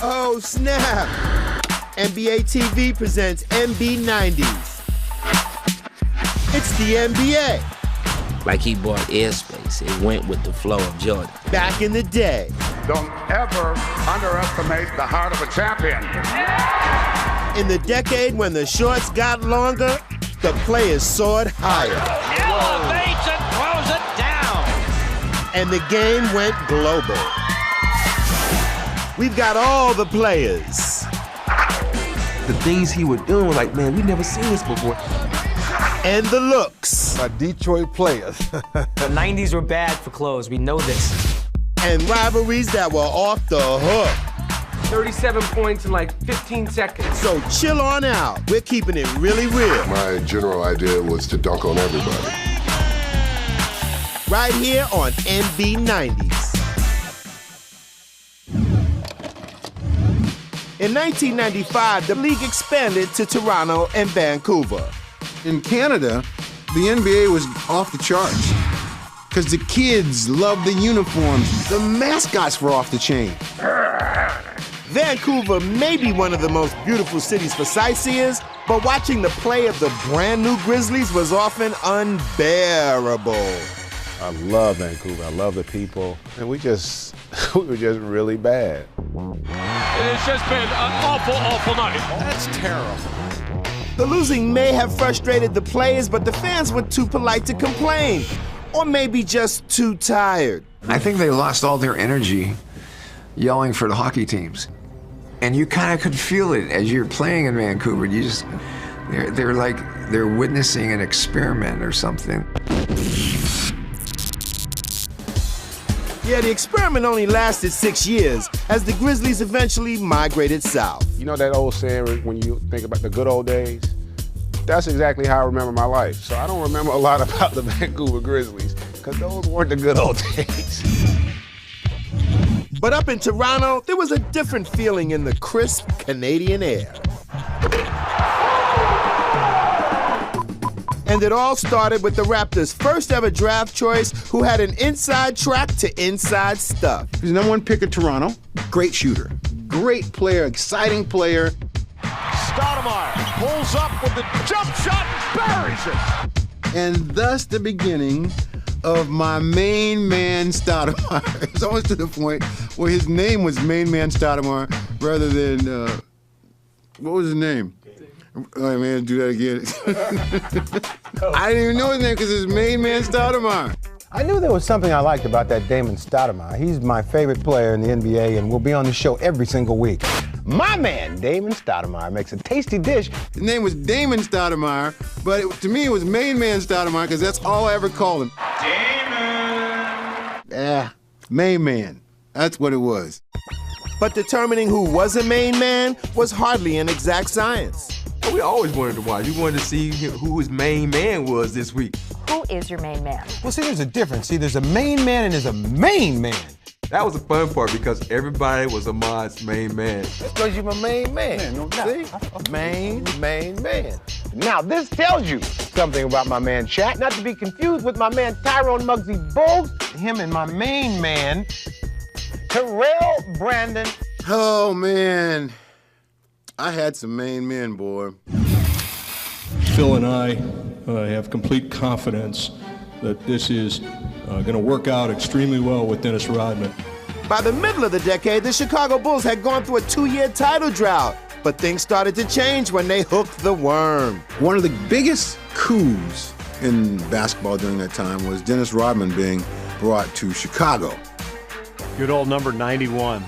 Oh, snap! NBA TV presents NB90's. It's the NBA. Like he bought airspace. It went with the flow of Jordan. Back in the day. Don't ever underestimate the heart of a champion. In the decade when the shorts got longer, the players soared higher. Elevates and throws it down. And the game went global. We've got all the players. The things he was doing, like, man, we never seen this before. And the looks. My Detroit players. The 90s were bad for clothes, we know this. And rivalries that were off the hook. 37 points in like 15 seconds. So chill on out. We're keeping it really real. My general idea was to dunk on everybody. Right here on NB90's. In 1995, the league expanded to Toronto and Vancouver. In Canada, the NBA was off the charts because the kids loved the uniforms. The mascots were off the chain. Vancouver may be one of the most beautiful cities for sightseers, but watching the play of the brand new Grizzlies was often unbearable. I love Vancouver. I love the people. And we were just really bad. It's just been an awful, awful night. That's terrible. The losing may have frustrated the players, but the fans were too polite to complain, or maybe just too tired. I think they lost all their energy yelling for the hockey teams. And you kind of could feel it as you're playing in Vancouver. They're like they're witnessing an experiment or something. Yeah, the experiment only lasted 6 years as the Grizzlies eventually migrated south. You know that old saying when you think about the good old days? That's exactly how I remember my life. So I don't remember a lot about the Vancouver Grizzlies because those weren't the good old days. But up in Toronto, there was a different feeling in the crisp Canadian air. And it all started with the Raptors' first ever draft choice who had an inside track to inside stuff. He's the #1 pick of Toronto. Great shooter. Great player, exciting player. Stoudemire pulls up with the jump shot and buries it. And thus the beginning of my main man Stoudemire. It's almost to the point where his name was Main Man Stoudemire rather than, what was his name? Oh man, do that again. I didn't even know his name because it's Main Man Stoudemire. I knew there was something I liked about that Damon Stoudemire. He's my favorite player in the NBA and will be on the show every single week. My man, Damon Stoudemire, makes a tasty dish. His name was Damon Stoudemire, but to me it was Main Man Stoudemire because that's all I ever called him. Damon! Main Man. That's what it was. But determining who was a main man was hardly an exact science. We always wanted to watch. We wanted to see who his main man was this week. Who is your main man? Well, see, there's a difference. See, there's a main man and there's a main man. That was the fun part because everybody was Ahmad's main man. Because you're my main man. See? Main man. Now, this tells you something about my man Shaq, not to be confused with my man Tyrone Muggsy Bogues, him and my main man, Terrell Brandon. Oh man, I had some main men, boy. Phil and I have complete confidence that this is going to work out extremely well with Dennis Rodman. By the middle of the decade, the Chicago Bulls had gone through a 2-year title drought, but things started to change when they hooked the worm. One of the biggest coups in basketball during that time was Dennis Rodman being brought to Chicago. Good old number 91.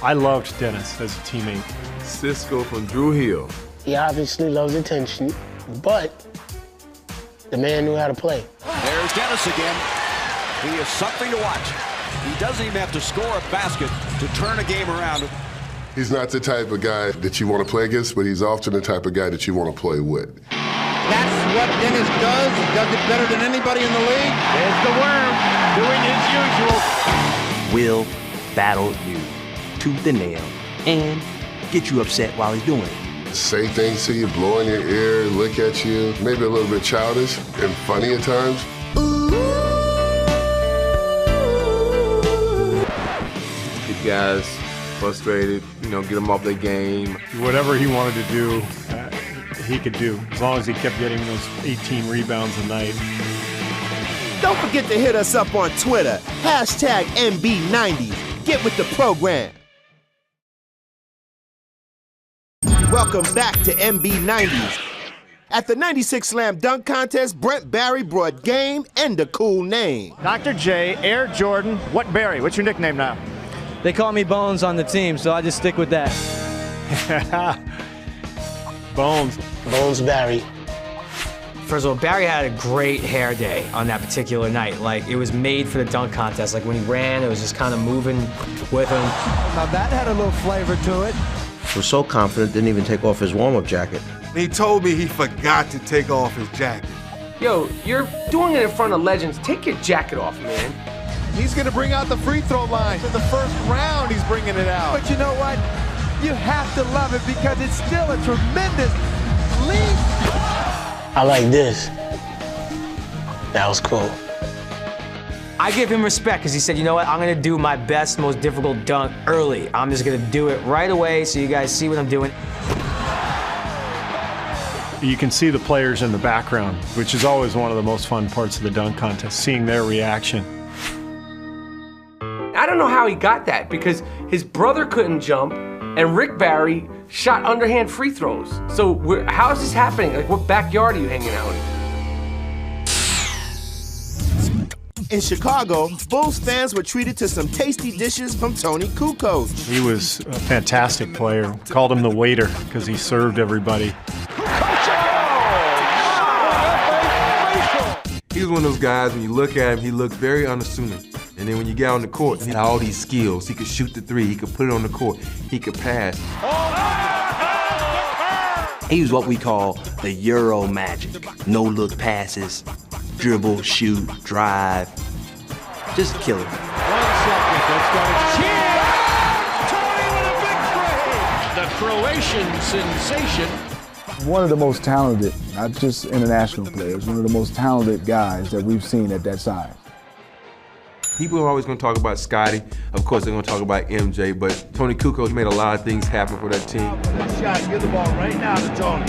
I loved Dennis as a teammate. Cisco from Drew Hill. He obviously loves attention, but the man knew how to play. There's Dennis again. He is something to watch. He doesn't even have to score a basket to turn a game around. He's not the type of guy that you want to play against, but he's often the type of guy that you want to play with. That's what Dennis does. He does it better than anybody in the league. There's the worm doing his usual. Will battle you tooth and nail and get you upset while he's doing it. Say things to you, blow in your ear, look at you, maybe a little bit childish and funny at times. These guys frustrated, get them off their game. Whatever he wanted to do, he could do, as long as he kept getting those 18 rebounds a night. Don't forget to hit us up on Twitter, #NB90's. Get with the program. Welcome back to NB90's. At the 96 Slam Dunk Contest, Brent Barry brought game and a cool name. Dr. J, Air Jordan, what Barry? What's your nickname now? They call me Bones on the team, so I just stick with that. Bones. Bones Barry. First of all, Barry had a great hair day on that particular night. Like, it was made for the dunk contest. Like, when he ran, it was just kind of moving with him. Now that had a little flavor to it. Was so confident, didn't even take off his warm-up jacket. He told me he forgot to take off his jacket. Yo, you're doing it in front of legends. Take your jacket off, man. He's going to bring out the free throw line. In the first round, he's bringing it out. But you know what? You have to love it because it's still a tremendous lead. I like this. That was cool. I give him respect because he said, you know what, I'm gonna do my best, most difficult dunk early. I'm just gonna do it right away so you guys see what I'm doing. You can see the players in the background, which is always one of the most fun parts of the dunk contest, seeing their reaction. I don't know how he got that because his brother couldn't jump and Rick Barry shot underhand free throws. So how is this happening? Like, what backyard are you hanging out in? In Chicago, Bulls fans were treated to some tasty dishes from Tony Kukoc. He was a fantastic player. Called him the waiter because he served everybody. He was one of those guys, when you look at him, he looked very unassuming. And then when you get on the court, he had all these skills. He could shoot the three, he could put it on the court, he could pass. He was what we call the Euro magic. No-look passes, dribble, shoot, drive. Just kill it. 1 second, that's got a chance. Tony with a big three. The Croatian sensation. One of the most talented, not just international players, one of the most talented guys that we've seen at that size. People are always going to talk about Scotty. Of course, they're going to talk about MJ, but Tony Kukoc made a lot of things happen for that team. Good shot, give the ball right now to Tony.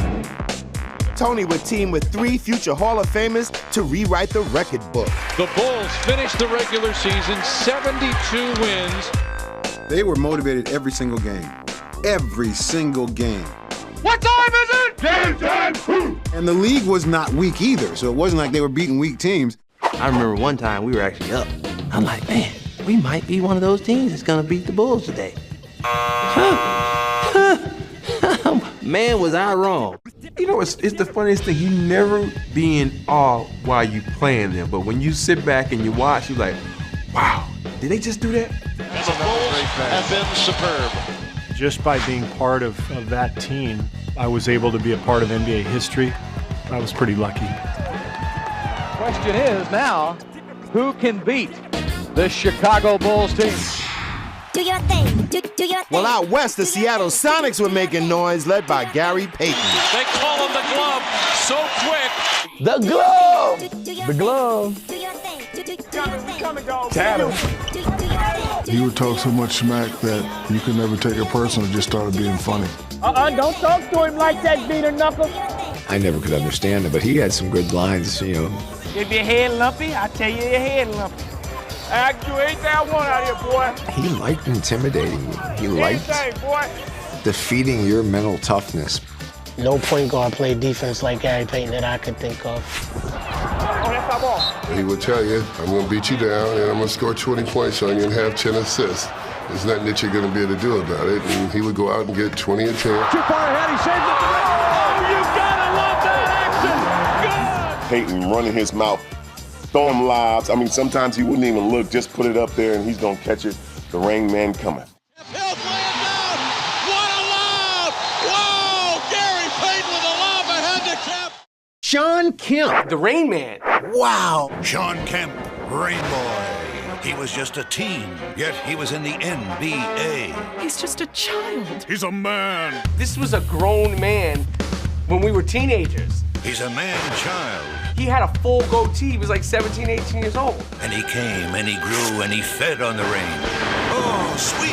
Tony would team with 3 future Hall of Famers to rewrite the record book. The Bulls finished the regular season 72 wins. They were motivated every single game. Every single game. What time is it? Game time! And the league was not weak either, so it wasn't like they were beating weak teams. I remember one time we were actually up. I'm like, man, we might be one of those teams that's gonna beat the Bulls today. Man, was I wrong. You know, it's the funniest thing. You never be in awe while you playing them, but when you sit back and you watch, you're like, wow, did they just do that? And the Bulls have been superb. Just by being part of that team, I was able to be a part of NBA history. I was pretty lucky. Question is now, who can beat the Chicago Bulls team? Do your thing. Do your thing. Well, out west, the Seattle Sonics were making noise, led by Gary Payton. They call him the glove so quick. The glove. The glove. Tatum. He would talk so much smack that you could never take it personal. It just started being funny. Don't talk to him like that, Beater Knuckle. I never could understand it, but he had some good lines, If your head lumpy, I tell you your head lumpy. You ain't that one out here, boy. He liked intimidating you. He liked defeating your mental toughness. No point guard played defense like Gary Payton that I could think of. He would tell you, I'm going to beat you down and I'm going to score 20 points on you and have 10 assists. There's nothing that you're going to be able to do about it. And he would go out and get 20 and 10. Too far ahead, he saves it. Oh, you gotta love that action. Good. Peyton running his mouth, throwing lobs. I mean, sometimes he wouldn't even look, just put it up there and he's going to catch it. The Rain Man coming. Sean Kemp. The Rain Man. Wow. Sean Kemp, Rain Boy. He was just a teen, yet he was in the NBA. He's just a child. He's a man. This was a grown man when we were teenagers. He's a man-child. He had a full goatee. He was like 17, 18 years old. And he came, and he grew, and he fed on the rain. Oh, sweet